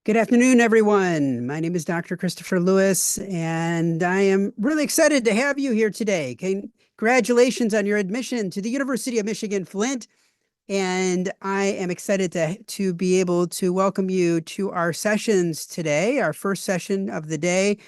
Good afternoon, everyone. My name is Dr. Christopher Lewis, and I am really excited to have you here today. Congratulations on your admission to the University of Michigan-Flint, and I am excited to be able to welcome you to our sessions today, our first session of the day.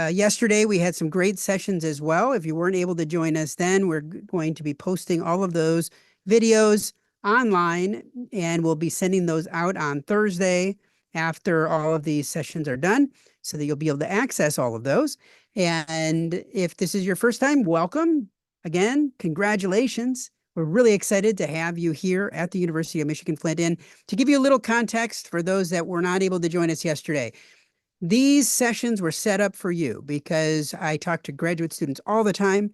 Yesterday, we had some great sessions as well. If you weren't able to join us then, we're going to be posting all of those videos online, and we'll be sending those out on Thursday after all of these sessions are done so that you'll be able to access all of those. And if this is your first time, welcome. Again, congratulations. We're really excited to have you here at the University of Michigan-Flint. And to give you a little context for those that were not able to join us yesterday, these sessions were set up for you because I talk to graduate students all the time,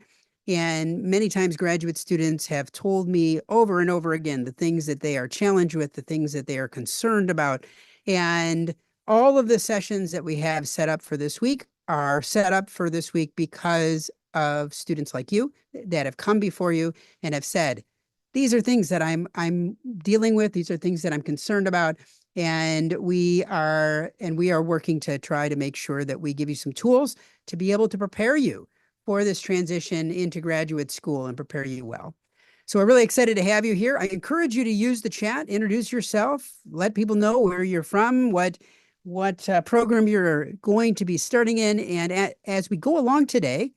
and many times graduate students have told me over and over again the things that they are challenged with, the things that they are concerned about. And all of the sessions that we have set up for this week are set up for this week because of students like you that have come before you and have said, these are things that I'm dealing with, these are things that I'm concerned about. And we are working to try to make sure that we give you some tools to be able to prepare you for this transition into graduate school and prepare you well. So we're really excited to have you here. I encourage you to use the chat, introduce yourself, let people know where you're from, what program you're going to be starting in. And as we go along today,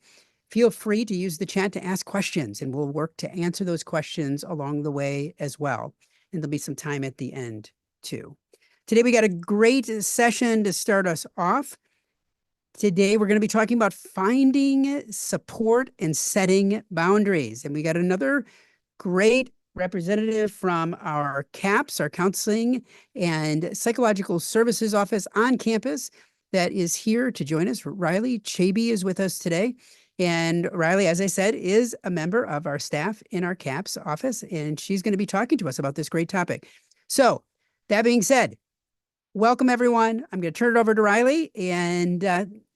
feel free to use the chat to ask questions, and we'll work to answer those questions along the way as well. And there'll be some time at the end too. Today, we got a great session to start us off. Today, we're going to be talking about finding support and setting boundaries. And we got another great representative from our CAPS, our Counseling and Psychological Services Office on campus, that is here to join us. Riley Chaby is with us today. And Riley, as I said, is a member of our staff in our CAPS office, and she's going to be talking to us about this great topic. So that being said, welcome, everyone. I'm going to turn it over to Riley, and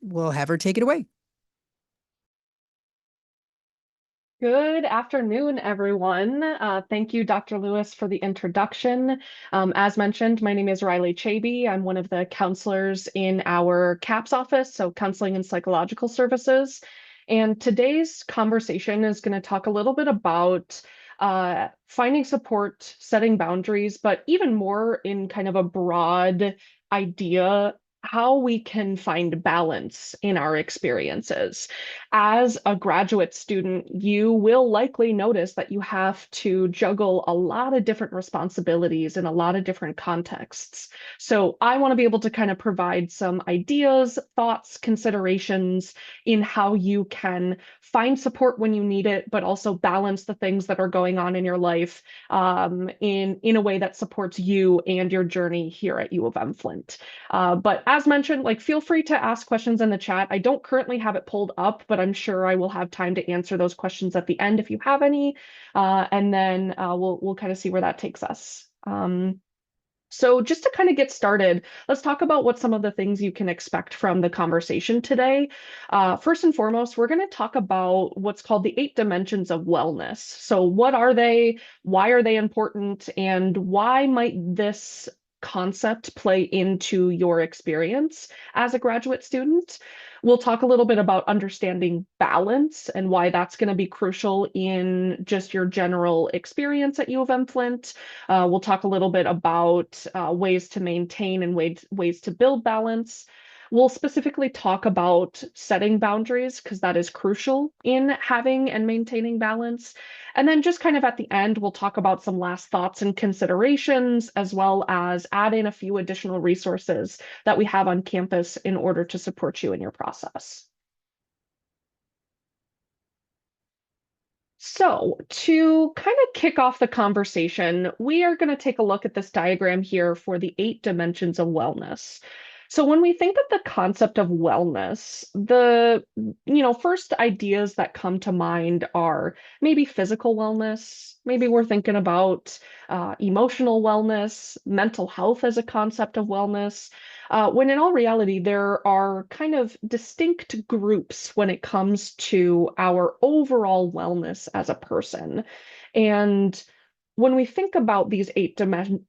we'll have her take it away. Good afternoon, everyone. Thank you, Dr. Lewis, for the introduction. As mentioned, my name is Riley Chaby. I'm one of the counselors in our CAPS office, so Counseling and Psychological Services. And today's conversation is going to talk a little bit about finding support, setting boundaries, but even more in kind of a broad idea, how we can find balance in our experiences. As a graduate student, you will likely notice that you have to juggle a lot of different responsibilities in a lot of different contexts. So I want to be able to kind of provide some ideas, thoughts, considerations in how you can find support when you need it, but also balance the things that are going on in your life in a way that supports you and your journey here at U of M-Flint. But as mentioned, feel free to ask questions in the chat. I don't currently have it pulled up, but I'm sure I will have time to answer those questions at the end if you have any. And then we'll kind of see where that takes us. So just to kind of get started, let's talk about what some of the things you can expect from the conversation today. First and foremost, we're going to talk about what's called the 8 dimensions of wellness. So what are they? Why are they important? And why might this concept play into your experience as a graduate student? We'll talk a little bit about understanding balance and why that's going to be crucial in just your general experience at U of M-Flint. We'll talk a little bit about ways to maintain and ways to build balance. We'll specifically talk about setting boundaries because that is crucial in having and maintaining balance. And then just kind of at the end, we'll talk about some last thoughts and considerations, as well as add in a few additional resources that we have on campus in order to support you in your process. So to kind of kick off the conversation, we are going to take a look at this diagram here for the 8 dimensions of wellness. So when we think of the concept of wellness, the first ideas that come to mind are maybe physical wellness. Maybe we're thinking about emotional wellness, mental health as a concept of wellness. When in all reality, there are kind of distinct groups when it comes to our overall wellness as a person. And when we think about these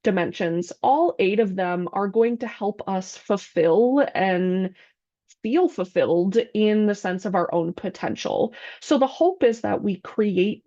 dimensions, all eight of them are going to help us fulfill and feel fulfilled in the sense of our own potential. So the hope is that we create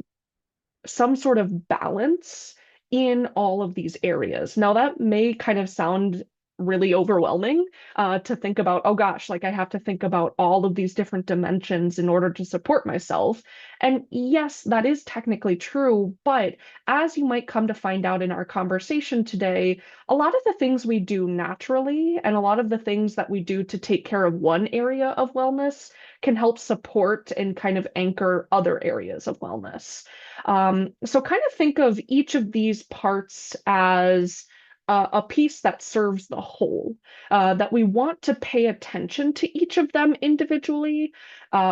some sort of balance in all of these areas. Now, that may kind of sound really overwhelming to think about, oh gosh, like I have to think about all of these different dimensions in order to support myself. And yes, that is technically true. But as you might come to find out in our conversation today, a lot of the things we do naturally and a lot of the things that we do to take care of one area of wellness can help support and kind of anchor other areas of wellness. So kind of think of each of these parts as a piece that serves the whole, that we want to pay attention to each of them individually,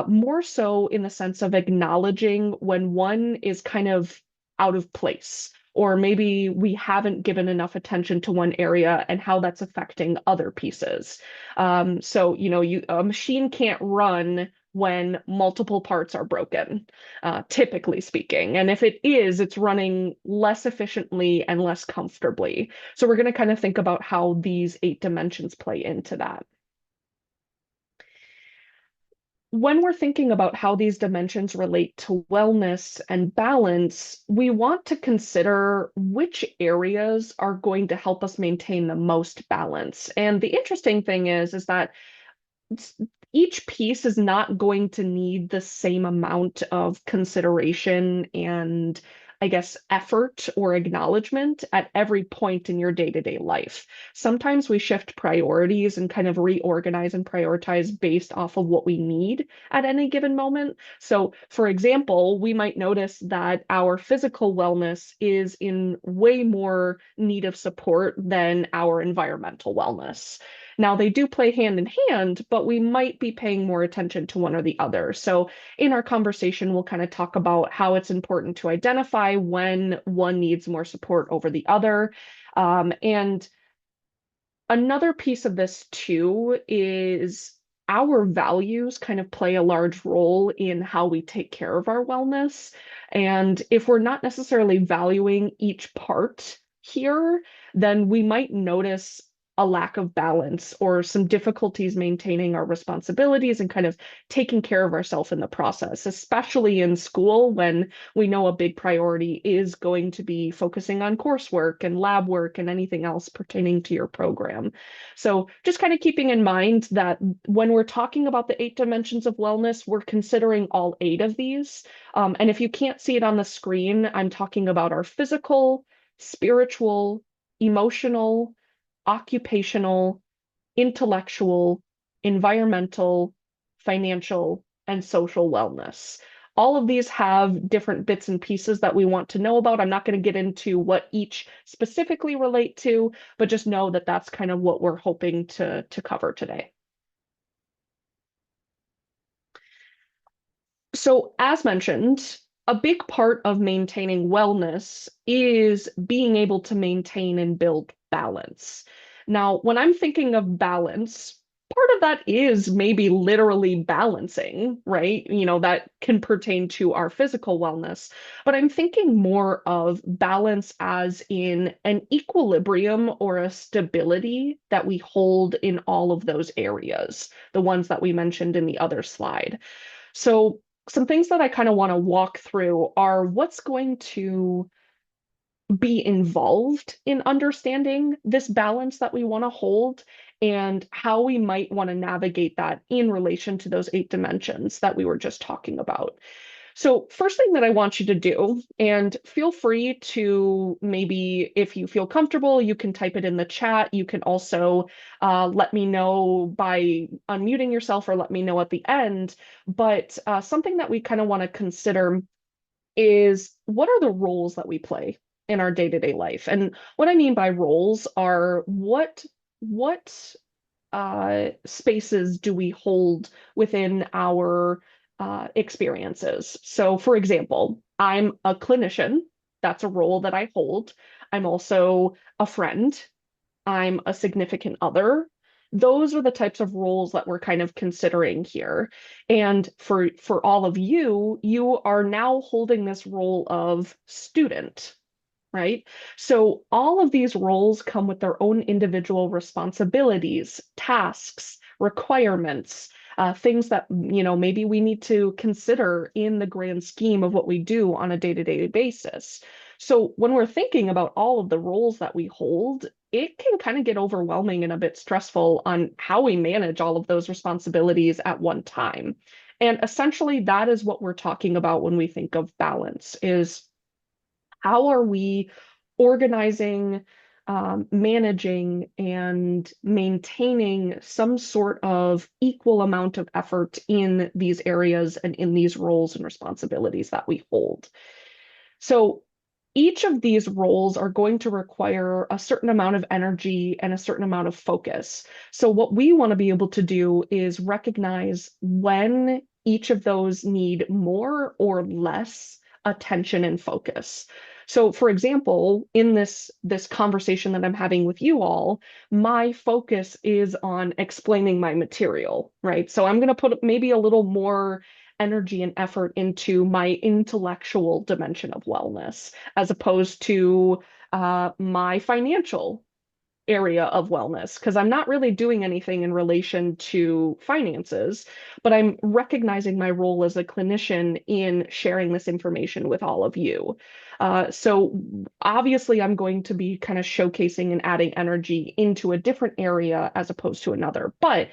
more so in the sense of acknowledging when one is kind of out of place, or maybe we haven't given enough attention to one area and how that's affecting other pieces. So, a machine can't run when multiple parts are broken, typically speaking. And if it is, it's running less efficiently and less comfortably. So we're going to kind of think about how these eight dimensions play into that. When we're thinking about how these dimensions relate to wellness and balance, we want to consider which areas are going to help us maintain the most balance. And the interesting thing is that each piece is not going to need the same amount of consideration and, I guess, effort or acknowledgement at every point in your day-to-day life. Sometimes we shift priorities and kind of reorganize and prioritize based off of what we need at any given moment. So, for example, we might notice that our physical wellness is in way more need of support than our environmental wellness. Now, they do play hand in hand, but we might be paying more attention to one or the other. So, in our conversation, we'll kind of talk about how it's important to identify when one needs more support over the other. And another piece of this, too, is our values kind of play a large role in how we take care of our wellness. And if we're not necessarily valuing each part here, then we might notice a lack of balance or some difficulties maintaining our responsibilities and kind of taking care of ourselves in the process, especially in school when we know a big priority is going to be focusing on coursework and lab work and anything else pertaining to your program. So just kind of keeping in mind that when we're talking about the eight dimensions of wellness, we're considering all eight of these. And if you can't see it on the screen, I'm talking about our physical, spiritual, emotional, occupational, intellectual, environmental, financial, and social wellness. All of these have different bits and pieces that we want to know about. I'm not going to get into what each specifically relate to, but just know that that's kind of what we're hoping to cover today. So, as mentioned, a big part of maintaining wellness is being able to maintain and build balance. Now, when I'm thinking of balance, part of that is maybe literally balancing, right? That can pertain to our physical wellness. But I'm thinking more of balance as in an equilibrium or a stability that we hold in all of those areas, the ones that we mentioned in the other slide. So, some things that I kind of want to walk through are what's going to be involved in understanding this balance that we want to hold and how we might want to navigate that in relation to those eight dimensions that we were just talking about. So, first thing that I want you to do, and feel free to maybe, if you feel comfortable, you can type it in the chat. You can also let me know by unmuting yourself or let me know at the end. But something that we kind of want to consider is what are the roles that we play in our day-to-day life? And what I mean by roles are what spaces do we hold within our experiences? So, for example, I'm a clinician. That's a role that I hold. I'm also a friend. I'm a significant other. Those are the types of roles that we're kind of considering here. And for all of you, you are now holding this role of student. right? So all of these roles come with their own individual responsibilities, tasks, requirements, things that, maybe we need to consider in the grand scheme of what we do on a day-to-day basis. So when we're thinking about all of the roles that we hold, it can kind of get overwhelming and a bit stressful on how we manage all of those responsibilities at one time. And essentially, that is what we're talking about when we think of balance, is how are we organizing, managing, and maintaining some sort of equal amount of effort in these areas and in these roles and responsibilities that we hold. So each of these roles are going to require a certain amount of energy and a certain amount of focus. So what we want to be able to do is recognize when each of those need more or less attention and focus. So for example, in this conversation that I'm having with you all, my focus is on explaining my material, right? So I'm going to put maybe a little more energy and effort into my intellectual dimension of wellness as opposed to my financial area of wellness, because I'm not really doing anything in relation to finances, but I'm recognizing my role as a clinician in sharing this information with all of you. So obviously, I'm going to be kind of showcasing and adding energy into a different area as opposed to another. But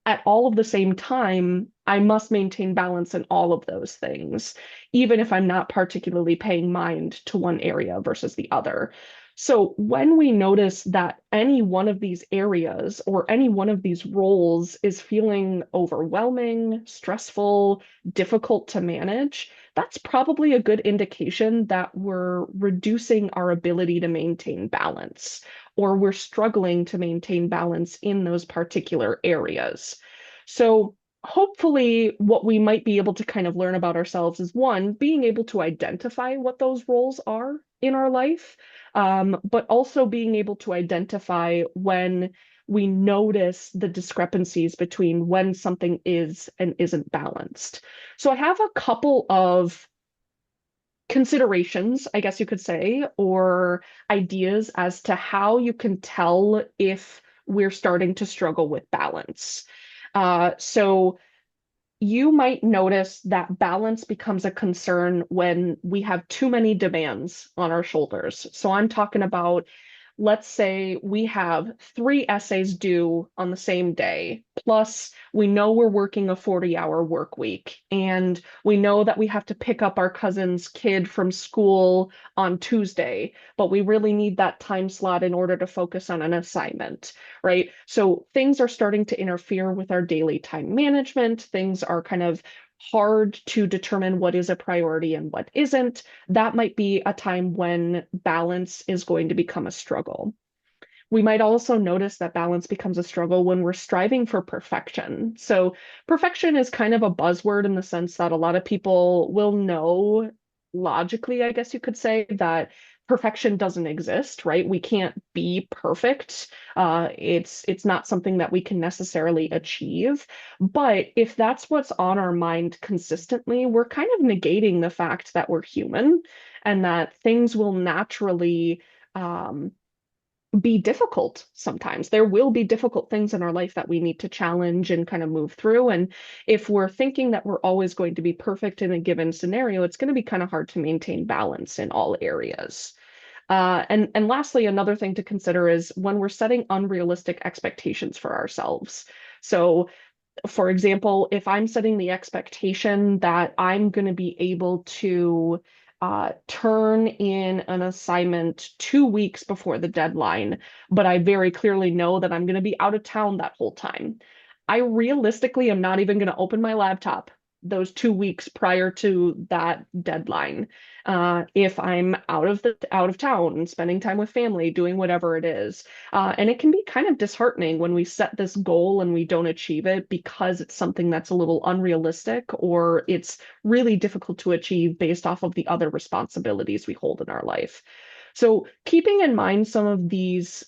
at all of the same time, I must maintain balance in all of those things, even if I'm not particularly paying mind to one area versus the other. So when we notice that any one of these areas or any one of these roles is feeling overwhelming, stressful, difficult to manage, that's probably a good indication that we're reducing our ability to maintain balance, or we're struggling to maintain balance in those particular areas. So hopefully what we might be able to kind of learn about ourselves is, one, being able to identify what those roles are in our life, but also being able to identify when we notice the discrepancies between when something is and isn't balanced. So I have a couple of considerations, I guess you could say, or ideas as to how you can tell if we're starting to struggle with balance. So you might notice that balance becomes a concern when we have too many demands on our shoulders. So I'm talking about, let's say we have 3 essays due on the same day, plus we know we're working a 40-hour work week, and we know that we have to pick up our cousin's kid from school on Tuesday, but we really need that time slot in order to focus on an assignment, right? So things are starting to interfere with our daily time management. Things are kind of hard to determine what is a priority and what isn't. That might be a time when balance is going to become a struggle. We might also notice that balance becomes a struggle when we're striving for perfection. So, perfection is kind of a buzzword in the sense that a lot of people will know logically, I guess you could say, that perfection doesn't exist, right? We can't be perfect. It's not something that we can necessarily achieve. But if that's what's on our mind consistently, we're kind of negating the fact that we're human and that things will naturally be difficult sometimes. There will be difficult things in our life that we need to challenge and kind of move through. And if we're thinking that we're always going to be perfect in a given scenario, it's going to be kind of hard to maintain balance in all areas. And lastly, another thing to consider is when we're setting unrealistic expectations for ourselves. So for example, if I'm setting the expectation that I'm going to be able to turn in an assignment 2 weeks before the deadline, but I very clearly know that I'm going to be out of town that whole time, I realistically am not even going to open my laptop those 2 weeks prior to that deadline. If I'm out of town and spending time with family, doing whatever it is, and it can be kind of disheartening when we set this goal and we don't achieve it because it's something that's a little unrealistic or it's really difficult to achieve based off of the other responsibilities we hold in our life. So, keeping in mind some of these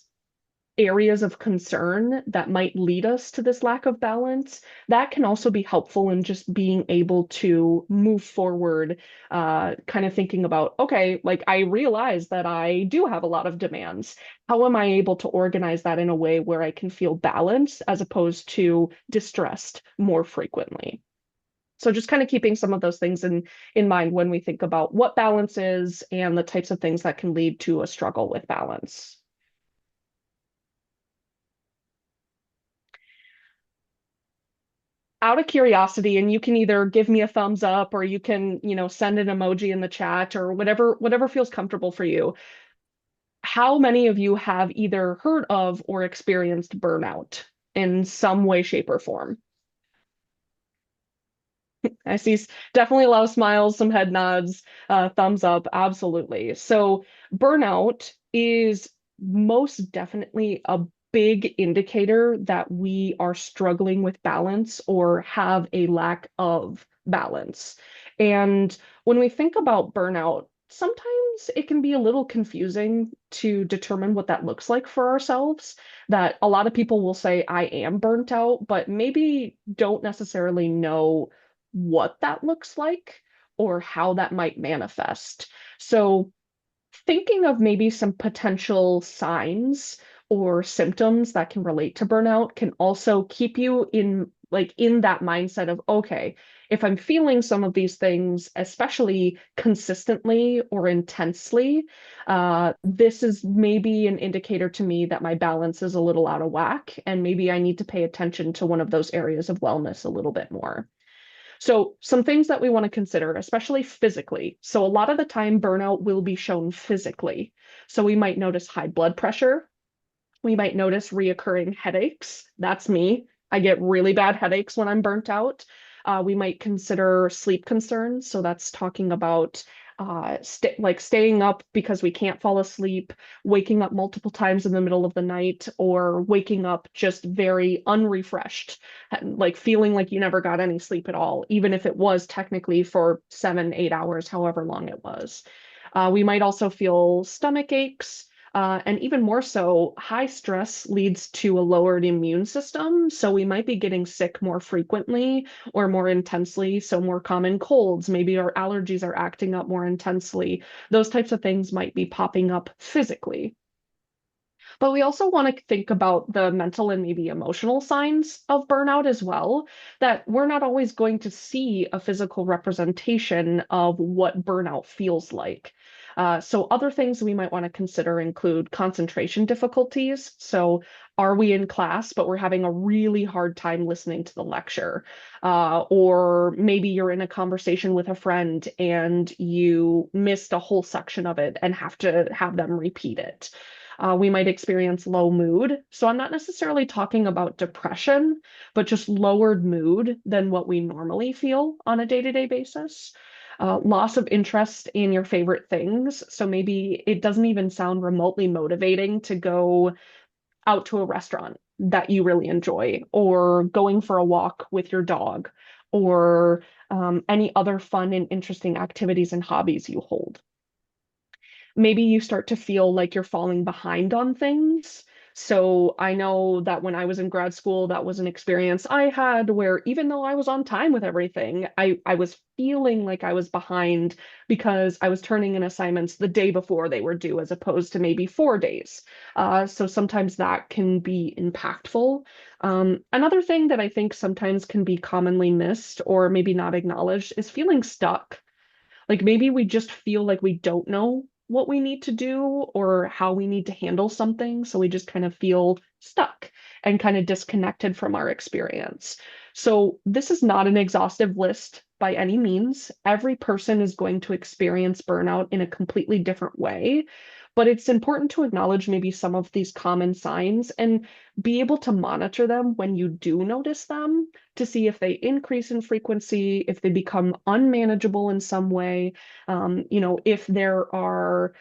areas of concern that might lead us to this lack of balance, that can also be helpful in just being able to move forward, kind of thinking about, okay, like I realize that I do have a lot of demands. How am I able to organize that in a way where I can feel balanced as opposed to distressed more frequently? So just kind of keeping some of those things in mind when we think about what balance is and the types of things that can lead to a struggle with balance. Out of curiosity, and you can either give me a thumbs up or you can, send an emoji in the chat or whatever feels comfortable for you. How many of you have either heard of or experienced burnout in some way, shape, or form? I see definitely a lot of smiles, some head nods, thumbs up, absolutely. So burnout is most definitely a big indicator that we are struggling with balance or have a lack of balance. And when we think about burnout, sometimes it can be a little confusing to determine what that looks like for ourselves. That a lot of people will say, I am burnt out, but maybe don't necessarily know what that looks like or how that might manifest. So, thinking of maybe some potential signs or symptoms that can relate to burnout can also keep you in that mindset of, okay, if I'm feeling some of these things, especially consistently or intensely, this is maybe an indicator to me that my balance is a little out of whack, and maybe I need to pay attention to one of those areas of wellness a little bit more. So, some things that we want to consider, especially physically. So, a lot of the time, burnout will be shown physically. So, we might notice high blood pressure. We might notice reoccurring headaches. That's me. I get really bad headaches when I'm burnt out. We might consider sleep concerns. So that's talking about like staying up because we can't fall asleep, waking up multiple times in the middle of the night, or waking up just very unrefreshed, like feeling like you never got any sleep at all, even if it was technically for 7, 8 hours, however long it was. We might also feel stomach aches. And even more so, high stress leads to a lowered immune system. So we might be getting sick more frequently or more intensely. So more common colds, maybe our allergies are acting up more intensely. Those types of things might be popping up physically. But we also want to think about the mental and maybe emotional signs of burnout as well, that we're not always going to see a physical representation of what burnout feels like. So, other things we might want to consider include concentration difficulties. So, are we in class, but we're having a really hard time listening to the lecture? Or maybe you're in a conversation with a friend and you missed a whole section of it and have to have them repeat it. We might experience low mood. So I'm not necessarily talking about depression, but just lowered mood than what we normally feel on a day-to-day basis. Loss of interest in your favorite things. So maybe it doesn't even sound remotely motivating to go out to a restaurant that you really enjoy, or going for a walk with your dog, or any other fun and interesting activities and hobbies you hold. Maybe you start to feel like you're falling behind on things. So I know that when I was in grad school, that was an experience I had where even though I was on time with everything, I was feeling like I was behind because I was turning in assignments the day before they were due, as opposed to maybe 4 days. So sometimes that can be impactful. Another thing that I think sometimes can be commonly missed or maybe not acknowledged is feeling stuck. Like maybe we just feel like we don't know what we need to do or how we need to handle something. So we just kind of feel stuck and kind of disconnected from our experience. So this is not an exhaustive list by any means. Every person is going to experience burnout in a completely different way. But it's important to acknowledge maybe some of these common signs and be able to monitor them when you do notice them to see if they increase in frequency, if they become unmanageable in some way, if there are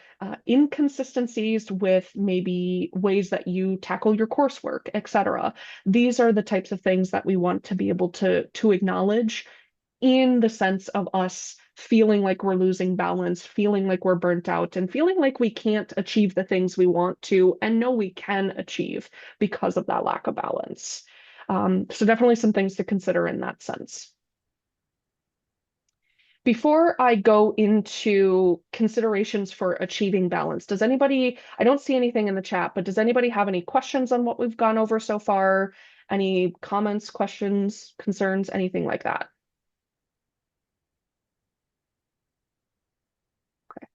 inconsistencies with maybe ways that you tackle your coursework, etc. These are the types of things that we want to be able to acknowledge in the sense of us feeling like we're losing balance, feeling like we're burnt out, and feeling like we can't achieve the things we want to and know we can achieve because of that lack of balance. So definitely some things to consider in that sense. Before I go into considerations for achieving balance, does anybody, I don't see anything in the chat, but does anybody have any questions on what we've gone over so far? Any comments, questions, concerns, anything like that? Okay.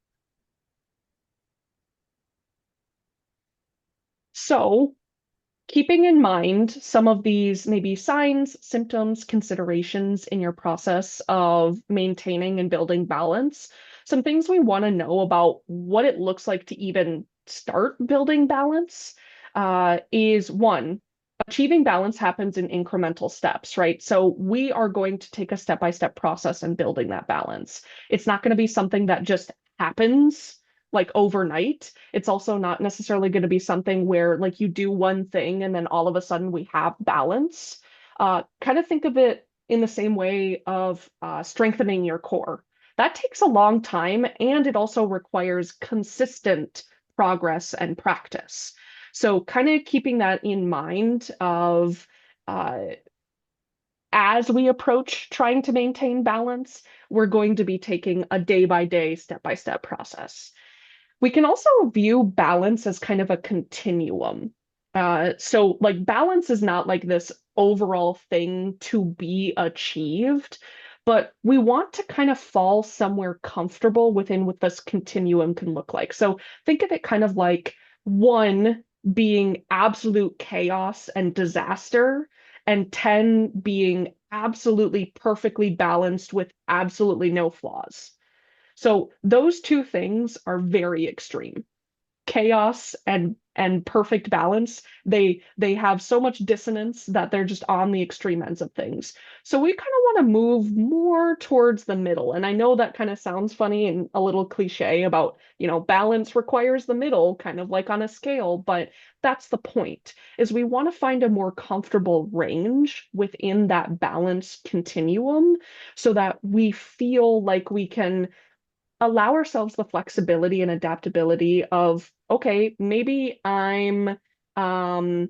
So keeping in mind some of these maybe signs, symptoms, considerations in your process of maintaining and building balance, some things we want to know about what it looks like to even start building balance is one, achieving balance happens in incremental steps, right? So we are going to take a step-by-step process in building that balance. It's not going to be something that just happens like overnight. It's also not necessarily going to be something where like you do one thing and then all of a sudden we have balance. Kind of think of it in the same way of strengthening your core. That takes a long time and it also requires consistent progress and practice. So kind of keeping that in mind of uh, as we approach trying to maintain balance, we're going to be taking a day by day, step by step process. We can also view balance as kind of a continuum. So like balance is not like this overall thing to be achieved, but we want to kind of fall somewhere comfortable within what this continuum can look like. So think of it kind of like one being absolute chaos and disaster, and 10 being absolutely perfectly balanced with absolutely no flaws. So those two things are very extreme. Chaos and perfect balance, they have so much dissonance that they're just on the extreme ends of things. So we kind of want to move more towards the middle. And I know that kind of sounds funny and a little cliche about, balance requires the middle, kind of like on a scale, but that's the point, is we want to find a more comfortable range within that balance continuum so that we feel like we can allow ourselves the flexibility and adaptability of, okay, maybe I'm, how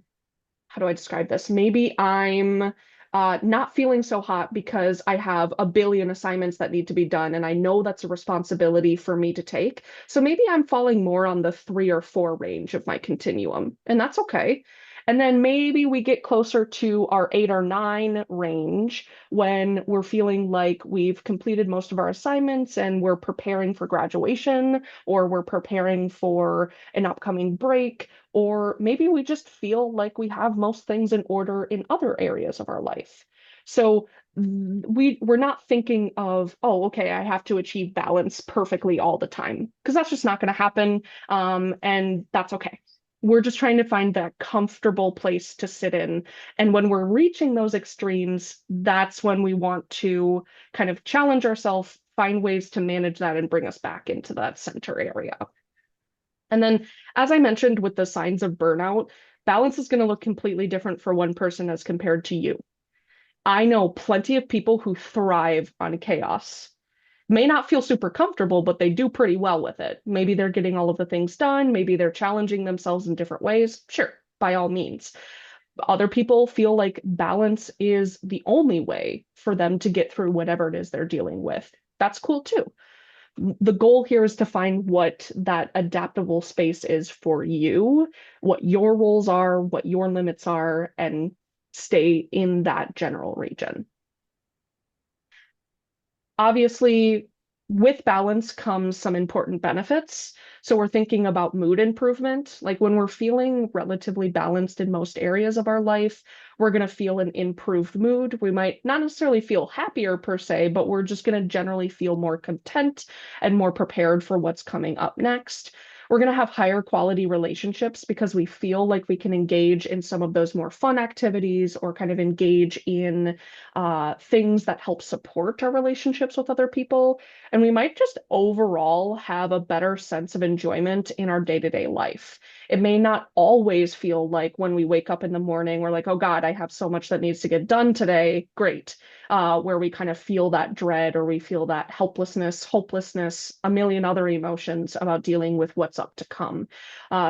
do I describe this? Maybe I'm not feeling so hot because I have a billion assignments that need to be done, and I know that's a responsibility for me to take. So maybe I'm falling more on the 3 or 4 range of my continuum, and that's okay. And then maybe we get closer to our 8 or 9 range when we're feeling like we've completed most of our assignments and we're preparing for graduation or we're preparing for an upcoming break, or maybe we just feel like we have most things in order in other areas of our life. So we're not thinking of, oh, okay, I have to achieve balance perfectly all the time, because that's just not going to happen. And that's okay. We're just trying to find that comfortable place to sit in. And when we're reaching those extremes, that's when we want to kind of challenge ourselves, find ways to manage that and bring us back into that center area. And then, as I mentioned with the signs of burnout, balance is going to look completely different for one person as compared to you. I know plenty of people who thrive on chaos. May not feel super comfortable, but they do pretty well with it. Maybe they're getting all of the things done. Maybe they're challenging themselves in different ways. Sure, by all means. Other people feel like balance is the only way for them to get through whatever it is they're dealing with. That's cool too. The goal here is to find what that adaptable space is for you, what your roles are, what your limits are, and stay in that general region. Obviously, with balance comes some important benefits. So we're thinking about mood improvement. Like when we're feeling relatively balanced in most areas of our life, we're going to feel an improved mood. We might not necessarily feel happier per se, but we're just going to generally feel more content and more prepared for what's coming up next. We're going to have higher quality relationships because we feel like we can engage in some of those more fun activities or kind of engage in things that help support our relationships with other people. And we might just overall have a better sense of enjoyment in our day-to-day life. It may not always feel like when we wake up in the morning, we're like, oh God, I have so much that needs to get done today. Great. Where we kind of feel that dread or we feel that helplessness, hopelessness, a million other emotions about dealing with what's up to come.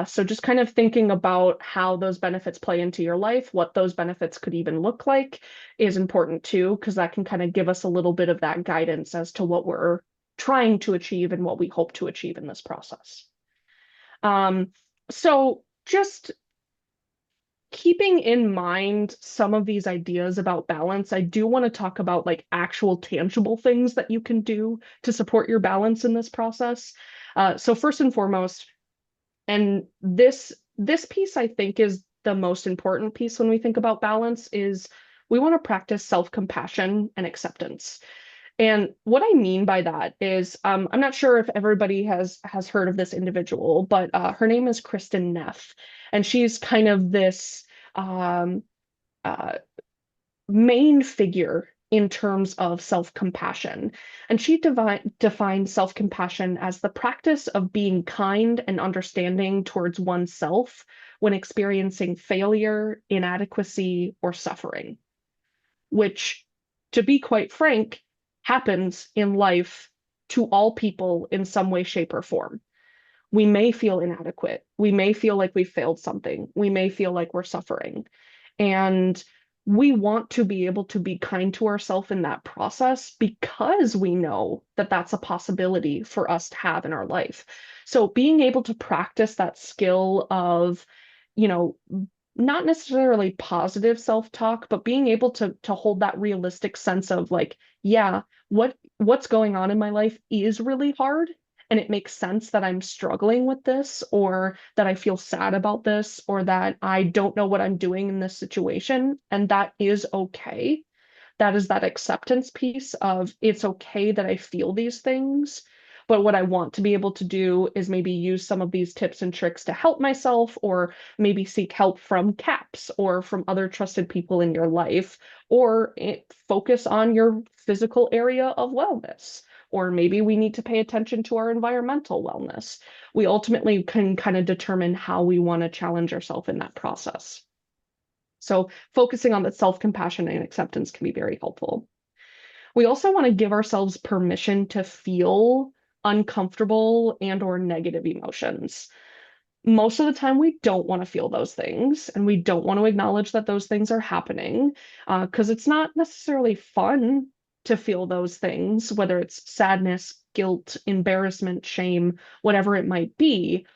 So just kind of thinking about how those benefits play into your life, what those benefits could even look like is important too, because that can kind of give us a little bit of that guidance as to what we're trying to achieve and what we hope to achieve in this process. So just keeping in mind some of these ideas about balance, I do want to talk about like actual tangible things that you can do to support your balance in this process. So first and foremost, and this piece I think is the most important piece when we think about balance is we want to practice self-compassion and acceptance. And what I mean by that is, I'm not sure if everybody has heard of this individual, but her name is Kristen Neff, and she's kind of this um, uh, main figure in terms of self-compassion. And she defines self-compassion as the practice of being kind and understanding towards oneself when experiencing failure, inadequacy, or suffering, which, to be quite frank, happens in life to all people in some way, shape, or form. We may feel inadequate. We may feel like we failed something. We may feel like we're suffering. And we want to be able to be kind to ourselves in that process because we know that that's a possibility for us to have in our life. So being able to practice that skill of, you know, not necessarily positive self-talk, but being able to hold that realistic sense of like, yeah, what's going on in my life is really hard, and it makes sense that I'm struggling with this, or that I feel sad about this, or that I don't know what I'm doing in this situation, and that is okay. That is that acceptance piece of it's okay that I feel these things. But what I want to be able to do is maybe use some of these tips and tricks to help myself, or maybe seek help from CAPS or from other trusted people in your life, or focus on your physical area of wellness. Or maybe we need to pay attention to our environmental wellness. We ultimately can kind of determine how we want to challenge ourselves in that process. So focusing on that self-compassion and acceptance can be very helpful. We also want to give ourselves permission to feel uncomfortable and or negative emotions. Most of the time, we don't want to feel those things, and we don't want to acknowledge that those things are happening because it's not necessarily fun to feel those things, whether it's sadness, guilt, embarrassment, shame, whatever it might be.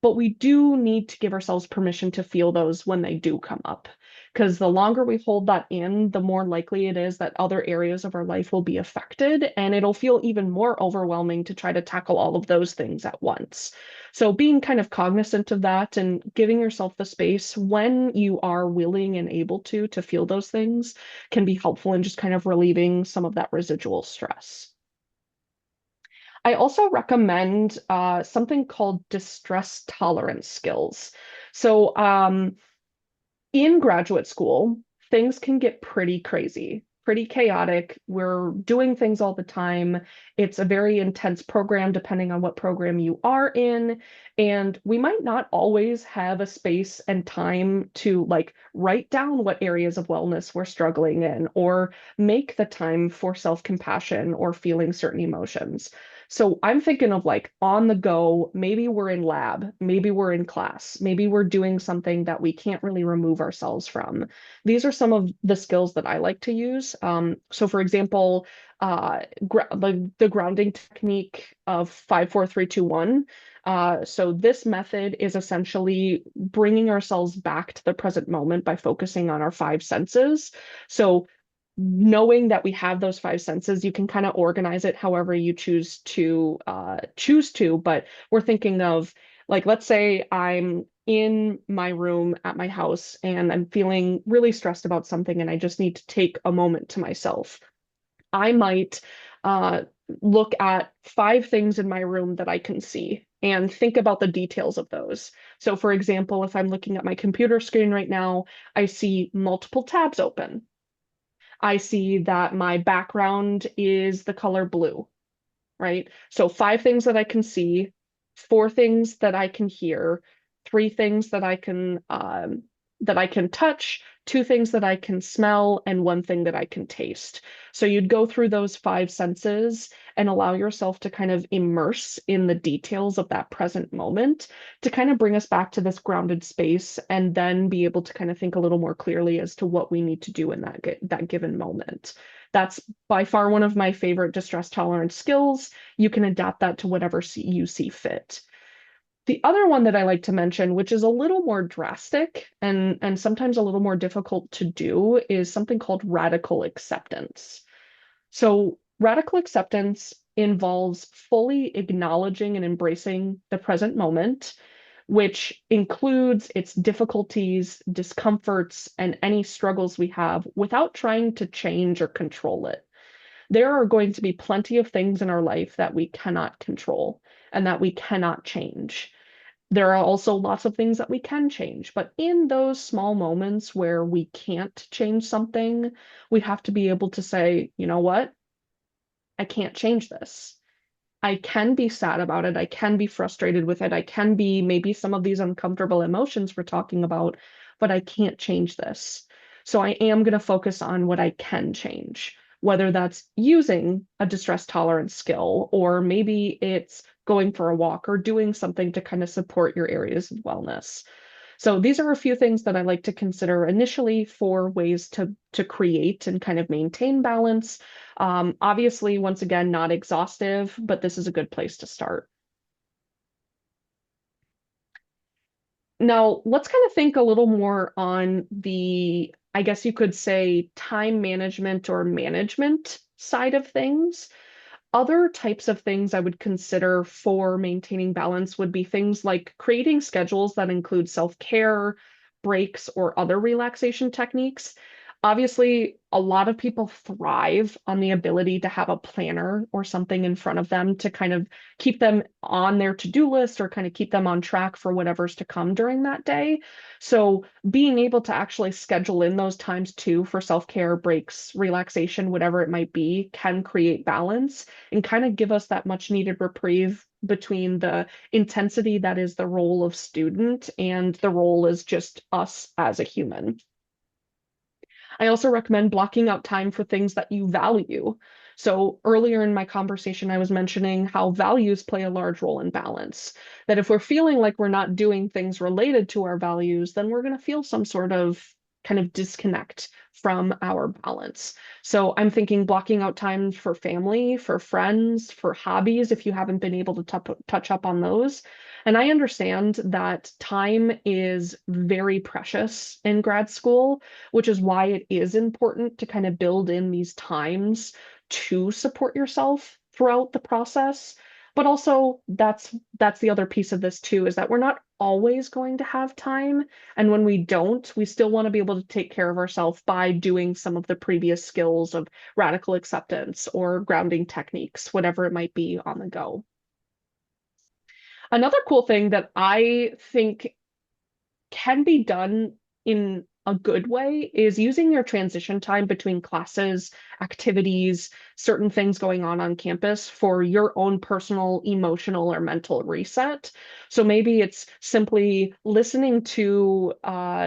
But we do need to give ourselves permission to feel those when they do come up. Because the longer we hold that in, the more likely it is that other areas of our life will be affected, and it'll feel even more overwhelming to try to tackle all of those things at once. So, being kind of cognizant of that and giving yourself the space when you are willing and able to feel those things can be helpful in just kind of relieving some of that residual stress. I also recommend something called distress tolerance skills. So, in graduate school, things can get pretty crazy, pretty chaotic. We're doing things all the time. It's a very intense program, depending on what program you are in. And we might not always have a space and time to like write down what areas of wellness we're struggling in, or make the time for self-compassion or feeling certain emotions. So I'm thinking of like on the go, maybe we're in lab, maybe we're in class, maybe we're doing something that we can't really remove ourselves from. These are some of the skills that I like to use. So for example, the grounding technique of 5 4 3 2 1. So this method is essentially bringing ourselves back to the present moment by focusing on our five senses. So knowing that we have those five senses, you can kind of organize it however you choose to. But we're thinking of like, let's say I'm in my room at my house and I'm feeling really stressed about something and I just need to take a moment to myself. I might uh, look at five things in my room that I can see. and think about the details of those. So for example, if I'm looking at my computer screen right now, I see multiple tabs open. I see that my background is the color blue, right? So five things that I can see, four things that I can hear, three things that I can touch, two things that I can smell, and one thing that I can taste. So you'd go through those five senses and allow yourself to kind of immerse in the details of that present moment to kind of bring us back to this grounded space and then be able to kind of think a little more clearly as to what we need to do in that given moment. That's by far one of my favorite distress tolerance skills. You can adapt that to whatever you see fit. The other one that I like to mention, which is a little more drastic and sometimes a little more difficult to do, is something called radical acceptance. So, radical acceptance involves fully acknowledging and embracing the present moment, which includes its difficulties, discomforts, and any struggles we have without trying to change or control it. There are going to be plenty of things in our life that we cannot control and that we cannot change. There are also lots of things that we can change, but in those small moments where we can't change something, we have to be able to say, you know what? I can't change this. I can be sad about it. I can be frustrated with it. I can be maybe some of these uncomfortable emotions we're talking about, but I can't change this. So I am going to focus on what I can change, whether that's using a distress tolerance skill, or maybe it's going for a walk or doing something to kind of support your areas of wellness. So these are a few things that I like to consider initially for ways to create and kind of maintain balance. Obviously, once again, not exhaustive, but this is a good place to start. Now, let's kind of think a little more on the, I guess you could say, time management or management side of things. Other types of things I would consider for maintaining balance would be things like creating schedules that include self-care, breaks, or other relaxation techniques. Obviously, a lot of people thrive on the ability to have a planner or something in front of them to kind of keep them on their to-do list or kind of keep them on track for whatever's to come during that day. So being able to actually schedule in those times too for self-care, breaks, relaxation, whatever it might be, can create balance and kind of give us that much needed reprieve between the intensity that is the role of student and the role as just us as a human. I also recommend blocking out time for things that you value. So earlier in my conversation, I was mentioning how values play a large role in balance. That if we're feeling like we're not doing things related to our values, then we're going to feel some sort of kind of disconnect from our balance. So I'm thinking blocking out time for family, for friends, for hobbies, if you haven't been able to touch up on those. And I understand that time is very precious in grad school, which is why it is important to kind of build in these times to support yourself throughout the process. But also that's the other piece of this too, is that we're not always going to have time. And when we don't, we still want to be able to take care of ourselves by doing some of the previous skills of radical acceptance or grounding techniques, whatever it might be on the go. Another cool thing that I think can be done in a good way is using your transition time between classes, activities, certain things going on campus for your own personal, emotional, or mental reset. So maybe it's simply listening to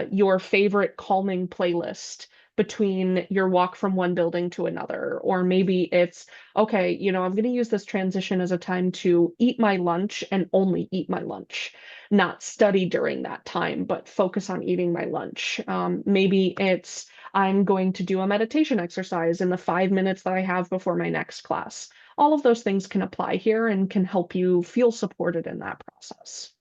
your favorite calming playlist between your walk from one building to another. Or maybe it's, okay, I'm going to use this transition as a time to eat my lunch and only eat my lunch, not study during that time, but focus on eating my lunch. Maybe it's I'm going to do a meditation exercise in the 5 minutes that I have before my next class. All of those things can apply here and can help you feel supported in that process.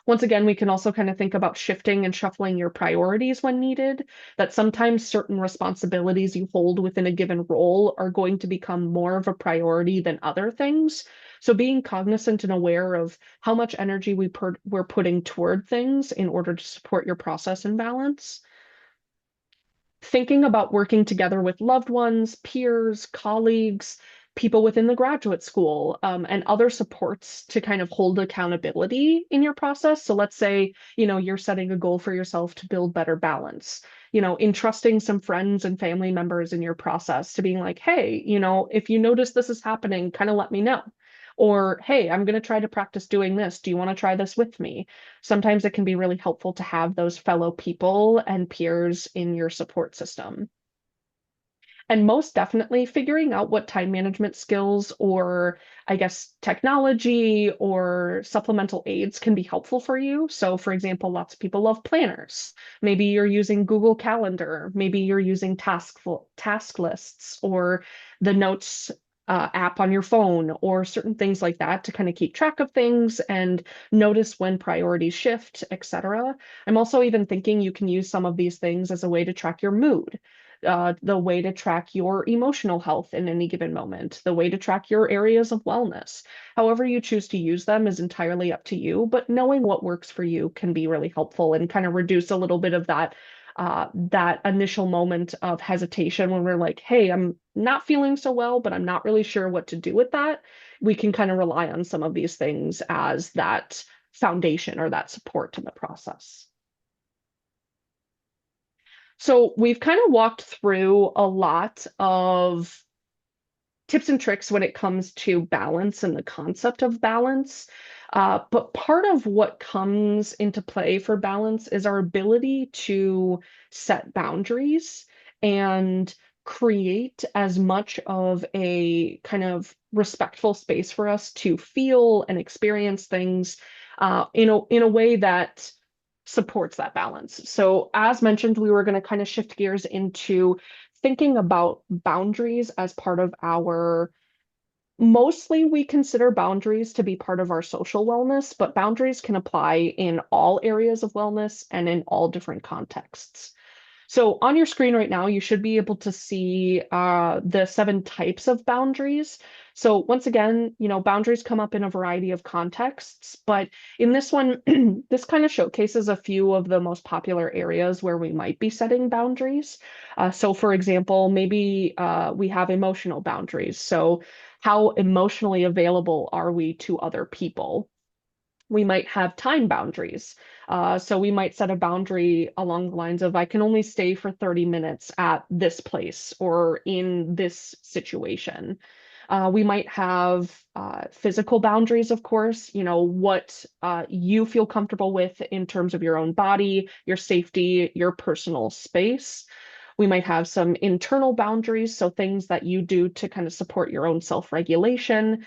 Once again, we can also kind of think about shifting and shuffling your priorities when needed, that sometimes certain responsibilities you hold within a given role are going to become more of a priority than other things. So being cognizant and aware of how much energy we're putting toward things in order to support your process and balance. Thinking about working together with loved ones, peers, colleagues people within the graduate school, and other supports to kind of hold accountability in your process. So let's say, you're setting a goal for yourself to build better balance, entrusting some friends and family members in your process to being like, hey, if you notice this is happening, kind of let me know. Or, hey, I'm going to try to practice doing this. Do you want to try this with me? Sometimes it can be really helpful to have those fellow people and peers in your support system. And most definitely figuring out what time management skills or I guess technology or supplemental aids can be helpful for you. So, for example, lots of people love planners. Maybe you're using Google Calendar, maybe you're using task lists or the notes app on your phone or certain things like that to kind of keep track of things and notice when priorities shift, etc. I'm also even thinking you can use some of these things as a way to track your mood, the way to track your emotional health in any given moment, the way to track your areas of wellness. However you choose to use them is entirely up to you, but knowing what works for you can be really helpful and kind of reduce a little bit of that initial moment of hesitation when we're like, hey, I'm not feeling so well, but I'm not really sure what to do with that. We can kind of rely on some of these things as that foundation or that support in the process. So we've kind of walked through a lot of tips and tricks when it comes to balance and the concept of balance. But part of what comes into play for balance is our ability to set boundaries and create as much of a kind of respectful space for us to feel and experience things in a way that supports that balance. So, as mentioned, we were going to kind of shift gears into thinking about boundaries as part of our, mostly we consider boundaries to be part of our social wellness, but boundaries can apply in all areas of wellness and in all different contexts. So on your screen right now, you should be able to see the 7 types of boundaries. So once again, boundaries come up in a variety of contexts, but in this one, this kind of showcases a few of the most popular areas where we might be setting boundaries. So for example, maybe we have emotional boundaries. So how emotionally available are we to other people? We might have time boundaries. So we might set a boundary along the lines of, I can only stay for 30 minutes at this place or in this situation. We might have physical boundaries, of course, what you feel comfortable with in terms of your own body, your safety, your personal space. We might have some internal boundaries, so things that you do to kind of support your own self-regulation,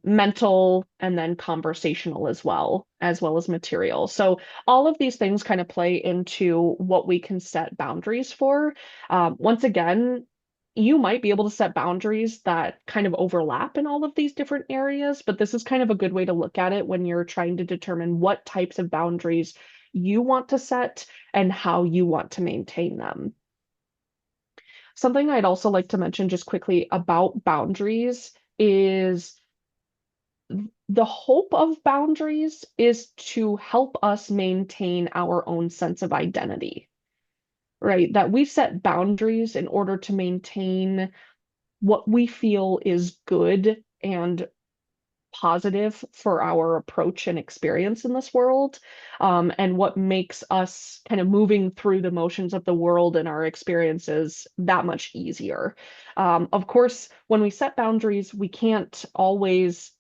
mental, and then conversational as well as material. So all of these things kind of play into what we can set boundaries for. Once again, you might be able to set boundaries that kind of overlap in all of these different areas, but this is kind of a good way to look at it when you're trying to determine what types of boundaries you want to set and how you want to maintain them. Something I'd also like to mention just quickly about boundaries is the hope of boundaries is to help us maintain our own sense of identity, right? That we set boundaries in order to maintain what we feel is good and positive for our approach and experience in this world, and what makes us kind of moving through the motions of the world and our experiences that much easier. Of course, when we set boundaries, we don't always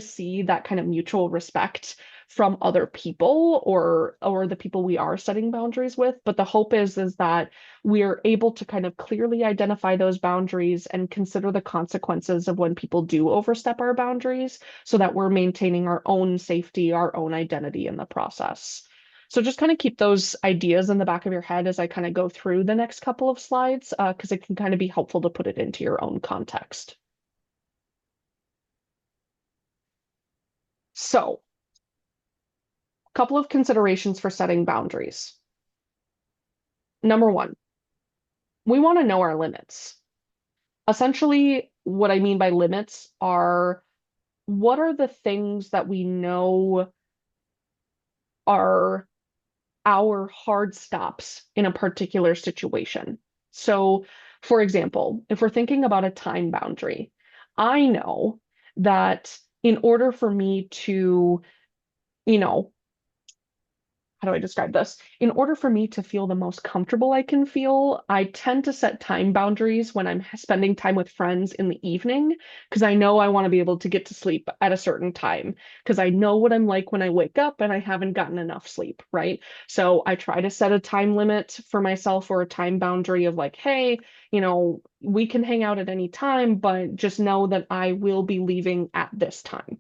see that kind of mutual respect from other people or the people we are setting boundaries with. But the hope is that we're able to kind of clearly identify those boundaries and consider the consequences of when people do overstep our boundaries so that we're maintaining our own safety, our own identity in the process. So just kind of keep those ideas in the back of your head as I kind of go through the next couple of slides, because it can kind of be helpful to put it into your own context. So, a couple of considerations for setting boundaries. Number one, we want to know our limits. Essentially, what I mean by limits are, what are the things that we know are our hard stops in a particular situation? So, For example, if we're thinking about a time boundary, I know that in order for me to, you know, how do I describe this? In order for me to feel the most comfortable I can feel, I tend to set time boundaries when I'm spending time with friends in the evening because I know I want to be able to get to sleep at a certain time because I know what I'm like when I wake up and I haven't gotten enough sleep, right? So I try to set a time limit for myself or a time boundary of like, hey, we can hang out at any time, but just know that I will be leaving at this time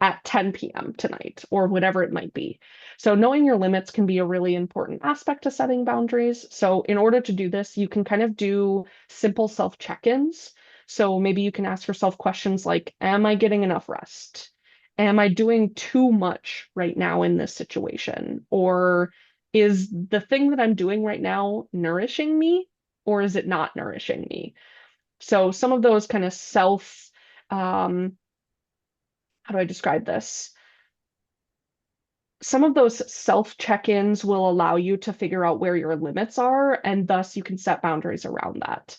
at 10 p.m. tonight or whatever it might be. So knowing your limits can be a really important aspect to setting boundaries. So in order to do this, you can kind of do simple self check-ins. So maybe you can ask yourself questions like, am I getting enough rest? Am I doing too much right now in this situation? Or is the thing that I'm doing right now nourishing me or is it not nourishing me? So some of those kind of how do I describe this? Some of those self check-ins will allow you to figure out where your limits are, and thus you can set boundaries around that.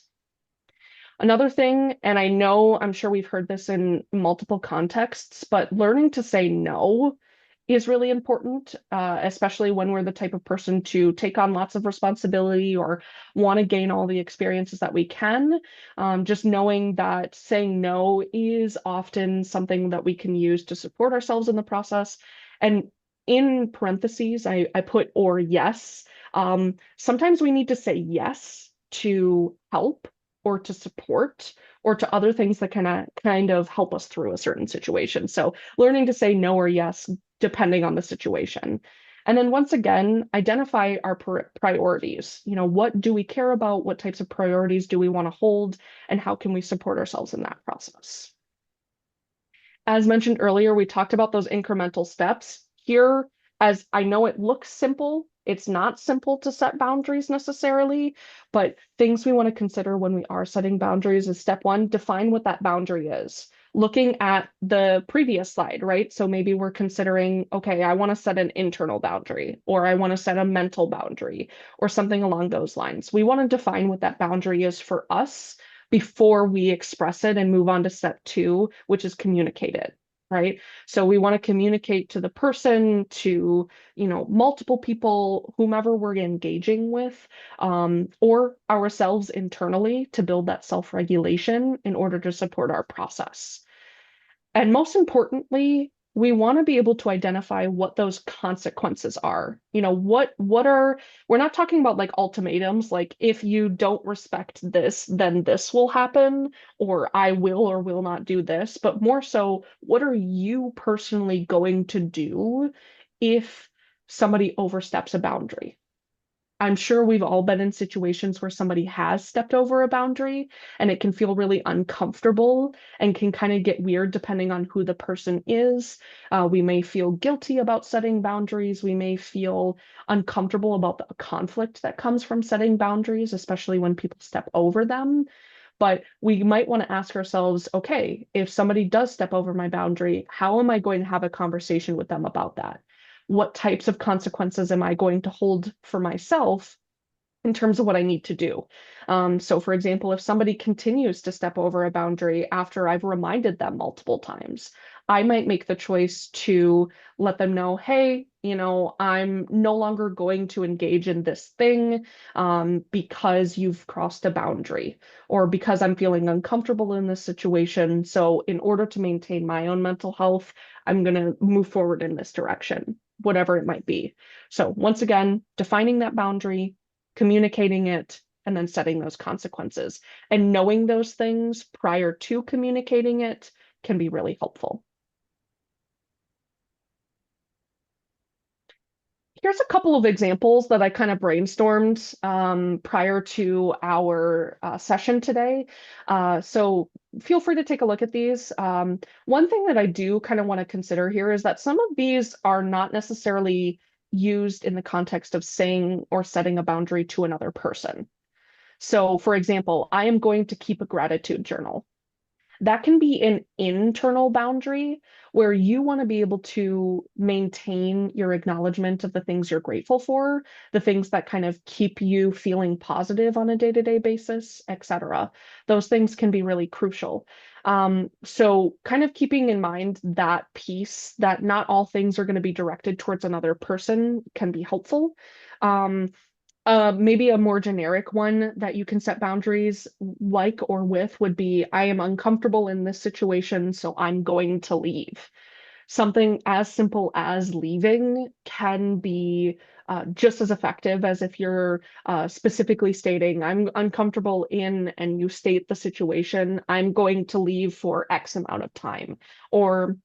Another thing, and I know I'm sure we've heard this in multiple contexts, but learning to say no is really important, especially when we're the type of person to take on lots of responsibility or want to gain all the experiences that we can. Just knowing that saying no is often something that we can use to support ourselves in the process. And in parentheses, I put or yes. Sometimes we need to say yes to help or to support or to other things that kind of help us through a certain situation. So learning to say no or yes depending on the situation. And then once again, identify our priorities. What do we care about? What types of priorities do we want to hold? And how can we support ourselves in that process? As mentioned earlier, we talked about those incremental steps. Here, as I know it looks simple, it's not simple to set boundaries necessarily, but things we want to consider when we are setting boundaries is step one, define what that boundary is. Looking at the previous slide, right? So maybe we're considering, okay, I want to set an internal boundary, or I want to set a mental boundary, or something along those lines. We want to define what that boundary is for us before we express it and move on to step two, which is communicate it, right? So we want to communicate to the person, to, multiple people, whomever we're engaging with, or ourselves internally to build that self-regulation in order to support our process. And most importantly, we want to be able to identify what those consequences are. We're not talking about like ultimatums, like if you don't respect this, then this will happen, or I will or will not do this, but more so, what are you personally going to do if somebody oversteps a boundary? I'm sure we've all been in situations where somebody has stepped over a boundary and it can feel really uncomfortable and can kind of get weird depending on who the person is. We may feel guilty about setting boundaries. We may feel uncomfortable about the conflict that comes from setting boundaries, especially when people step over them. But we might want to ask ourselves, okay, if somebody does step over my boundary, how am I going to have a conversation with them about that? What types of consequences am I going to hold for myself in terms of what I need to do? So, for example, if somebody continues to step over a boundary after I've reminded them multiple times, I might make the choice to let them know, hey, I'm no longer going to engage in this thing because you've crossed a boundary or because I'm feeling uncomfortable in this situation. So, in order to maintain my own mental health, I'm going to move forward in this direction, whatever it might be. So, once again, defining that boundary, communicating it, and then setting those consequences. And knowing those things prior to communicating it can be really helpful. Here's a couple of examples that I kind of brainstormed prior to our session today. So feel free to take a look at these. One thing that I do kind of want to consider here is that some of these are not necessarily used in the context of saying or setting a boundary to another person. So, for example, I am going to keep a gratitude journal. That can be an internal boundary where you want to be able to maintain your acknowledgement of the things you're grateful for, the things that kind of keep you feeling positive on a day-to-day basis, etc. Those things can be really crucial. So kind of keeping in mind that piece that not all things are going to be directed towards another person can be helpful. Um, Maybe a more generic one that you can set boundaries like or with would be, I am uncomfortable in this situation, so I'm going to leave. Something as simple as leaving can be just as effective as if you're specifically stating, I'm uncomfortable in, and you state the situation, I'm going to leave for X amount of time, or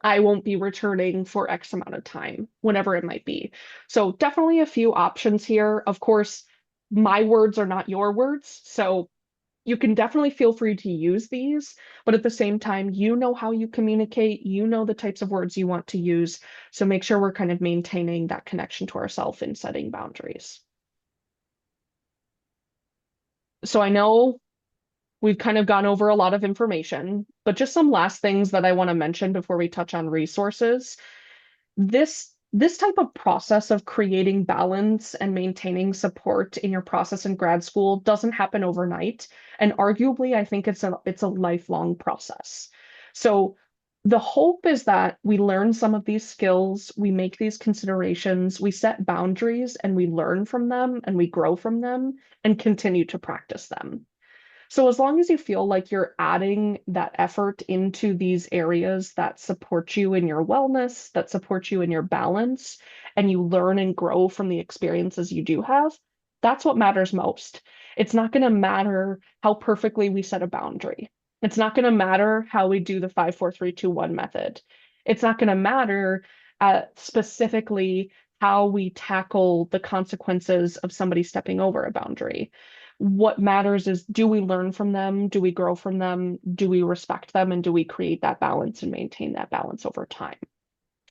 I won't be returning for X amount of time, whatever it might be. So definitely a few options here. Of course, my words are not your words, so you can definitely feel free to use these, but at the same time, you know how you communicate, you know the types of words you want to use. So make sure we're kind of maintaining that connection to ourselves in setting boundaries. So I know we've kind of gone over a lot of information, but just some last things that I want to mention before we touch on resources. This type of process of creating balance and maintaining support in your process in grad school doesn't happen overnight, and arguably I think it's a lifelong process. So the hope is that we learn some of these skills, we make these considerations, we set boundaries, and we learn from them and we grow from them and continue to practice them. So as long as you feel like you're adding that effort into these areas that support you in your wellness, that support you in your balance, and you learn and grow from the experiences you do have, that's what matters most. It's not going to matter how perfectly we set a boundary. It's not going to matter how we do the 5, 4, 3, 2, 1 method. It's not going to matter specifically how we tackle the consequences of somebody stepping over a boundary. What matters is, do we learn from them? Do we grow from them? Do we respect them? And do we create that balance and maintain that balance over time?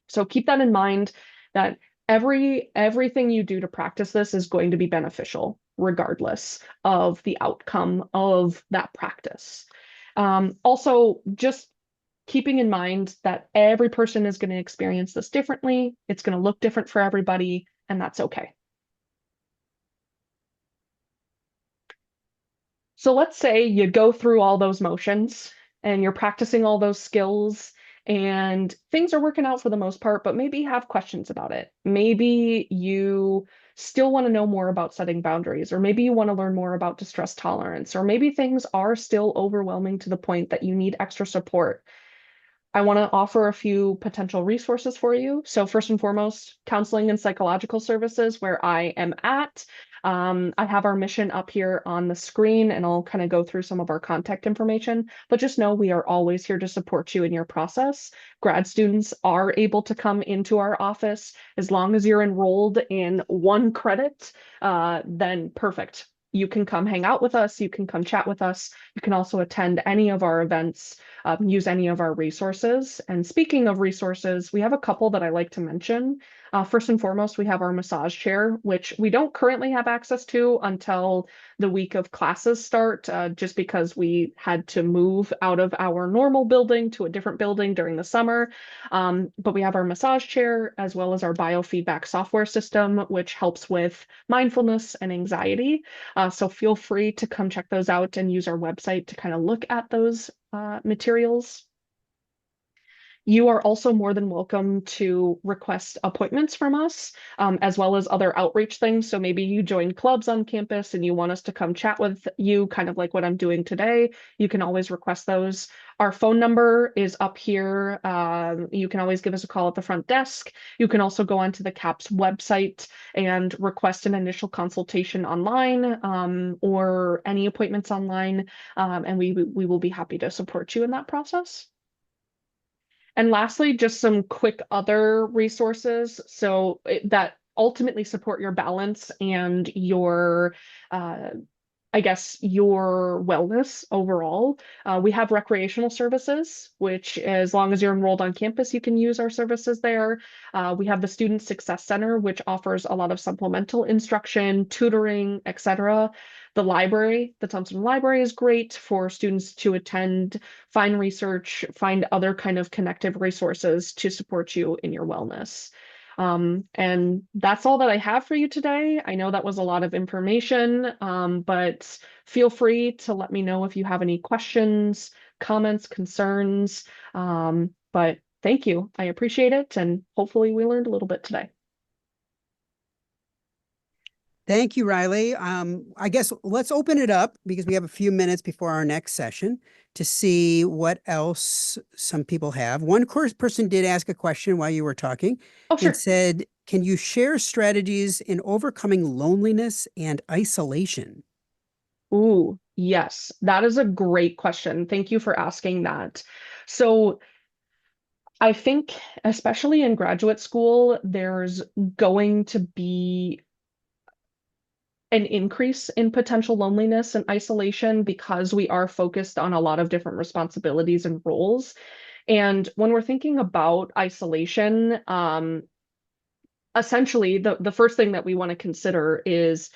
So keep that in mind, that everything you do to practice this is going to be beneficial, regardless of the outcome of that practice. Also, just keeping in mind that every person is going to experience this differently. It's going to look different for everybody, and that's okay. So let's say you go through all those motions and you're practicing all those skills and things are working out for the most part, but maybe you have questions about it. Maybe you still want to know more about setting boundaries, or maybe you want to learn more about distress tolerance, or maybe things are still overwhelming to the point that you need extra support. I want to offer a few potential resources for you. So first and foremost, counseling and psychological services where I am at. I have our mission up here on the screen, and I'll kind of go through some of our contact information, but just know we are always here to support you in your process. Grad students are able to come into our office as long as you're enrolled in 1 credit, then perfect. You can come hang out with us. You can come chat with us. You can also attend any of our events, use any of our resources. And speaking of resources, we have a couple that I like to mention. First and foremost, we have our massage chair, which we don't currently have access to until the week of classes start, just because we had to move out of our normal building to a different building during the summer. But we have our massage chair as well as our biofeedback software system, which helps with mindfulness and anxiety. So feel free to come check those out and use our website to kind of look at those materials. You are also more than welcome to request appointments from us, as well as other outreach things. So maybe you join clubs on campus and you want us to come chat with you, kind of like what I'm doing today. You can always request those. Our phone number is up here. You can always give us a call at the front desk. You can also go onto the CAPS website and request an initial consultation online, or any appointments online, and we will be happy to support you in that process. And lastly, just some quick other resources that ultimately support your balance and your, uh, I guess, your wellness overall. We have recreational services, which as long as you're enrolled on campus, you can use our services there. We have the Student Success Center, which offers a lot of supplemental instruction, tutoring, etc. The library, the Thompson Library is great for students to attend, find research, find other kind of connective resources to support you in your wellness. And that's all that I have for you today. I know that was a lot of information, but feel free to let me know if you have any questions, comments, concerns. But thank you. I appreciate it. And hopefully we learned a little bit today. Thank you, Riley. I guess let's open it up because we have a few minutes before our next session to see what else some people have. One course person did ask a question while you were talking Oh, and sure. said, can you share strategies in overcoming loneliness and isolation? Ooh, yes, that is a great question. Thank you for asking that. So, I think, especially in graduate school, there's going to be an increase in potential loneliness and isolation because we are focused on a lot of different responsibilities and roles. And when we're thinking about isolation, essentially the first thing that we want to consider is,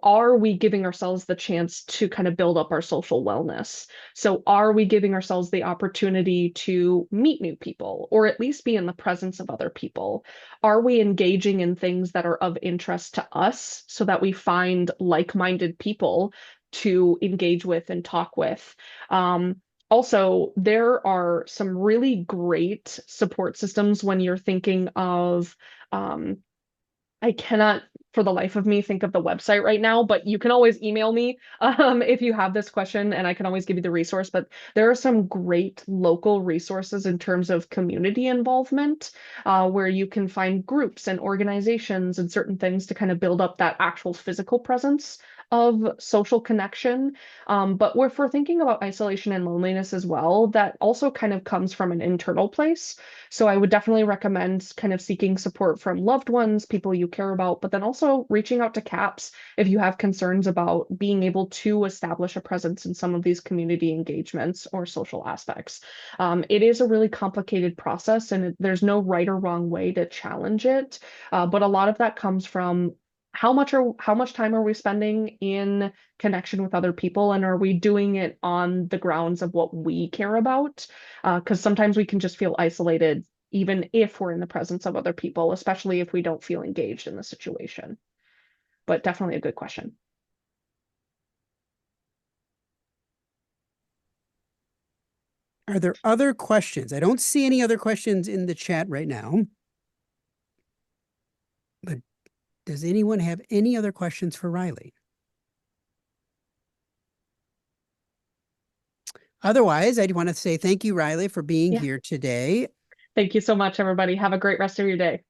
are we giving ourselves the chance to kind of build up our social wellness? So are we giving ourselves the opportunity to meet new people or at least be in the presence of other people? Are we engaging in things that are of interest to us so that we find like-minded people to engage with and talk with? Also, there are some really great support systems when you're thinking of um, I cannot for the life of me think of the website right now, but you can always email me if you have this question, and I can always give you the resource. But there are some great local resources in terms of community involvement, where you can find groups and organizations and certain things to kind of build up that actual physical presence of social connection. But if we're thinking about isolation and loneliness as well, that also kind of comes from an internal place. So I would definitely recommend kind of seeking support from loved ones, people you care about, but then also reaching out to CAPS if you have concerns about being able to establish a presence in some of these community engagements or social aspects. It is a really complicated process, and there's no right or wrong way to challenge it. But a lot of that comes from how much time are we spending in connection with other people, and are we doing it on the grounds of what we care about? Because sometimes we can just feel isolated even if we're in the presence of other people, especially if we don't feel engaged in the situation. But definitely a good question. Are there other questions? I don't see any other questions in the chat right now, but does anyone have any other questions for Riley? Otherwise, I want to say thank you, Riley, for being Yeah. here today. Thank you so much, everybody. Have a great rest of your day.